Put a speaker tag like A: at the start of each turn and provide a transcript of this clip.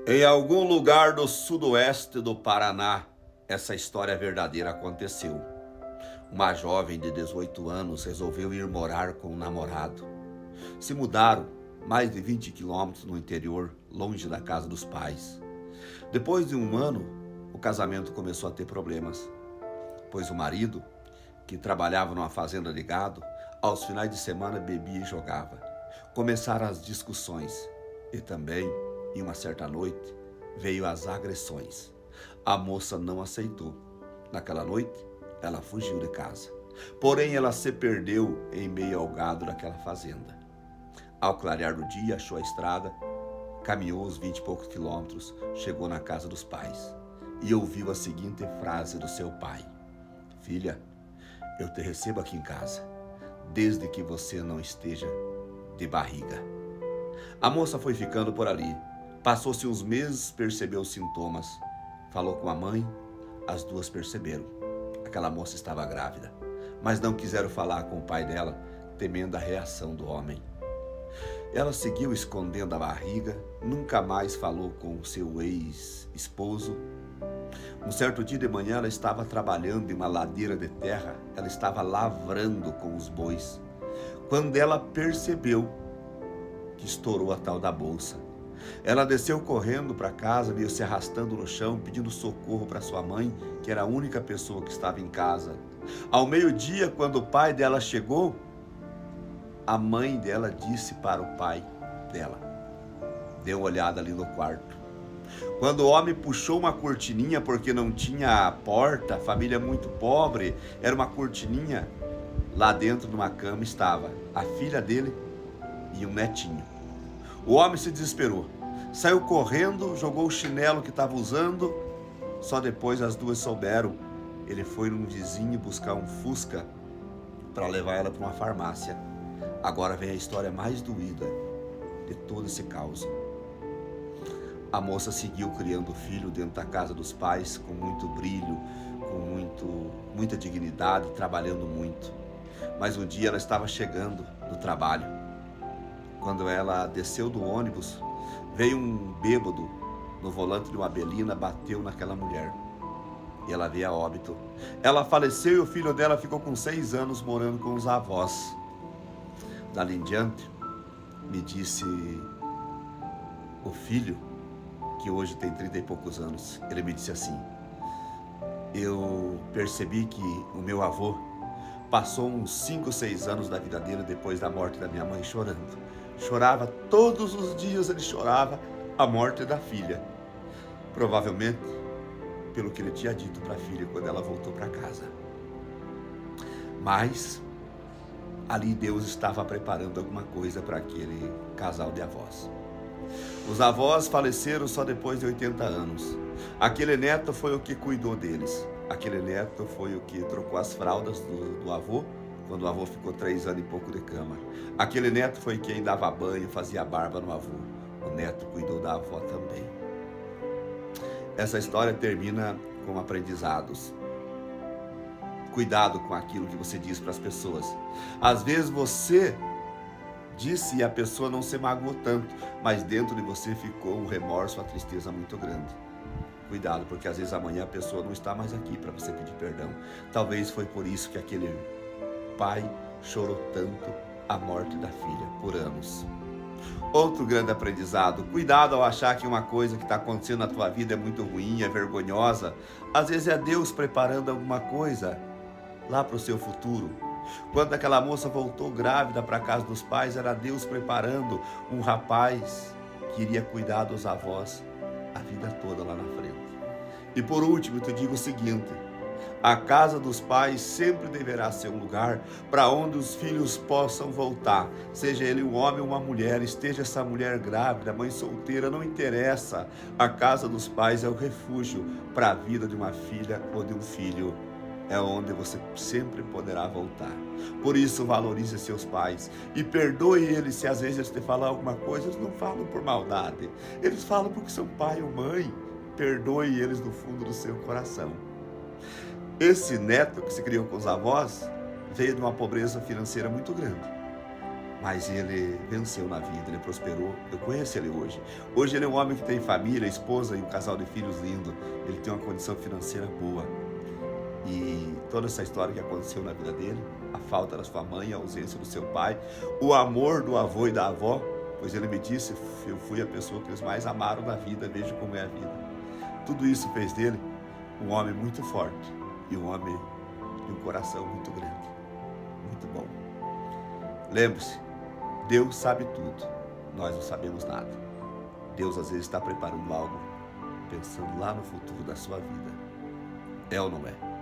A: Em algum lugar do sudoeste do Paraná, essa história verdadeira aconteceu. Uma jovem de 18 anos resolveu ir morar com um namorado. Se mudaram mais de 20 quilômetros no interior, longe da casa dos pais. Depois de um ano, o casamento começou a ter problemas, pois o marido, que trabalhava numa fazenda de gado, aos finais de semana bebia e jogava. Começaram as discussões e também, em uma certa noite, veio as agressões. A moça não aceitou. Naquela noite, ela fugiu de casa. Porém, ela se perdeu em meio ao gado daquela fazenda. Ao clarear do dia, achou a estrada, caminhou os 20 e poucos quilômetros, chegou na casa dos pais e ouviu a seguinte frase do seu pai: "Filha, eu te recebo aqui em casa, desde que você não esteja de barriga." A moça foi ficando por ali. Passou-se uns meses, percebeu os sintomas. Falou com a mãe, as duas perceberam. Aquela moça estava grávida, mas não quiseram falar com o pai dela, temendo a reação do homem. Ela seguiu escondendo a barriga, nunca mais falou com o seu ex-esposo. Um certo dia de manhã, ela estava trabalhando em uma ladeira de terra, ela estava lavrando com os bois, quando ela percebeu que estourou a tal da bolsa. Ela desceu correndo para casa, veio se arrastando no chão, pedindo socorro para sua mãe, que era a única pessoa que estava em casa. Ao meio-dia, quando o pai dela chegou, a mãe dela disse para o pai dela: "Dê uma olhada ali no quarto." Quando o homem puxou uma cortininha, porque não tinha porta, família muito pobre, era uma cortininha, lá dentro de uma cama estava a filha dele e um netinho. O homem se desesperou, saiu correndo, jogou o chinelo que estava usando. Só depois as duas souberam. Ele foi num vizinho buscar um Fusca para levar ela para uma farmácia. Agora vem a história mais doída de todo esse caos. A moça seguiu criando o filho dentro da casa dos pais, com muito brilho, com muita dignidade, trabalhando muito. Mas um dia ela estava chegando do trabalho. Quando ela desceu do ônibus, veio um bêbado no volante de uma Belina, bateu naquela mulher. E ela veio a óbito. Ela faleceu e o filho dela ficou com 6 anos morando com os avós. Dali em diante, me disse o filho, que hoje tem 30 e poucos anos, ele me disse assim: "Eu percebi que o meu avô passou uns 5, 6 anos da vida dele depois da morte da minha mãe chorando. Chorava todos os dias, ele chorava a morte da filha. Provavelmente pelo que ele tinha dito para a filha quando ela voltou para casa. Mas ali Deus estava preparando alguma coisa para aquele casal de avós. Os avós faleceram só depois de 80 anos. Aquele neto foi o que cuidou deles. Aquele neto foi o que trocou as fraldas do avô, quando o avô ficou 3 anos e pouco de cama. Aquele neto foi quem dava banho, fazia barba no avô. O neto cuidou da avó também." Essa história termina com aprendizados. Cuidado com aquilo que você diz para as pessoas. Às vezes você disse e a pessoa não se magoou tanto, mas dentro de você ficou um remorso, uma tristeza muito grande. Cuidado, porque às vezes amanhã a pessoa não está mais aqui para você pedir perdão. Talvez foi por isso que aquele pai chorou tanto a morte da filha por anos. Outro grande aprendizado: cuidado ao achar que uma coisa que está acontecendo na tua vida é muito ruim, é vergonhosa. Às vezes é Deus preparando alguma coisa lá para o seu futuro. Quando aquela moça voltou grávida para a casa dos pais, era Deus preparando um rapaz que iria cuidar dos avós a vida toda lá na frente. E por último, eu te digo o seguinte: a casa dos pais sempre deverá ser um lugar para onde os filhos possam voltar. Seja ele um homem ou uma mulher, esteja essa mulher grávida, mãe solteira, não interessa. A casa dos pais é o refúgio para a vida de uma filha ou de um filho. É onde você sempre poderá voltar. Por isso, valorize seus pais e perdoe eles se às vezes eles te falam alguma coisa. Eles não falam por maldade, eles falam porque são pai ou mãe. Perdoe eles do fundo do seu coração. Esse neto que se criou com os avós veio de uma pobreza financeira muito grande, mas ele venceu na vida, ele prosperou. Eu conheço ele hoje. Hoje ele é um homem que tem família, esposa e um casal de filhos lindo. Ele tem uma condição financeira boa. E toda essa história que aconteceu na vida dele, a falta da sua mãe, a ausência do seu pai, o amor do avô e da avó, pois ele me disse, eu fui a pessoa que eles mais amaram na vida, vejo como é a vida. Tudo isso fez dele um homem muito forte e um homem de um coração muito grande, muito bom. Lembre-se, Deus sabe tudo, nós não sabemos nada. Deus às vezes está preparando algo, pensando lá no futuro da sua vida. É ou não é?